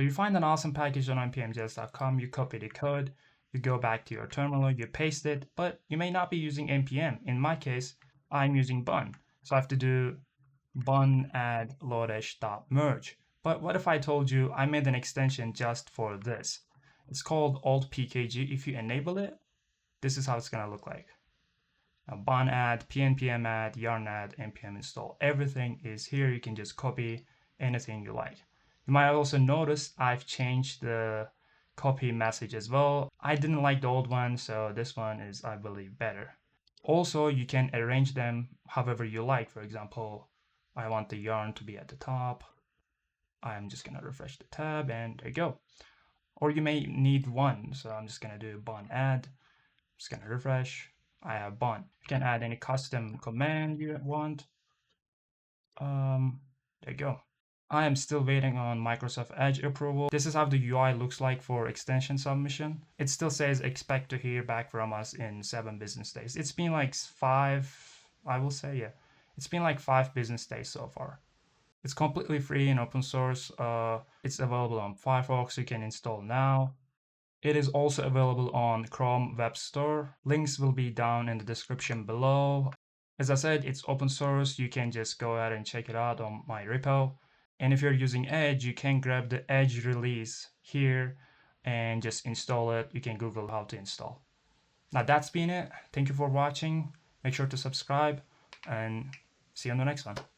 So you find an awesome package on npmjs.com, you copy the code, you go back to your terminal, you paste it, but you may not be using npm. In my case, I'm using bun. So I have to do bun add lodash.merge. But what if I told you I made an extension just for this? It's called AltPkg. If you enable it, this is how it's going to look like. Bun add, pnpm add, yarn add, npm install. Everything is here. You can just copy anything you like. You might also notice I've changed the copy message as well. I didn't like the old one, so this one is, I believe, better. Also, you can arrange them however you like. For example, I want the yarn to be at the top. I'm just going to refresh the tab and there you go. Or you may need one. So I'm just going to do bun add. I'm just going to refresh. I have bun. You can add any custom command you want. There you go. I am still waiting on Microsoft Edge approval. This is how the UI looks like for extension submission. It still says expect to hear back from us in 7 business days. It's been like 5, I will say, yeah. It's been like 5 business days so far. It's completely free and open source. It's available on Firefox. You can install now. It is also available on Chrome Web Store. Links will be down in the description below. As I said, it's open source. You can just go ahead and check it out on my repo. And if you're using Edge, you can grab the Edge release here and just install it. You can Google how to install. Now that's been it. Thank you for watching. Make sure to subscribe and see you on the next one.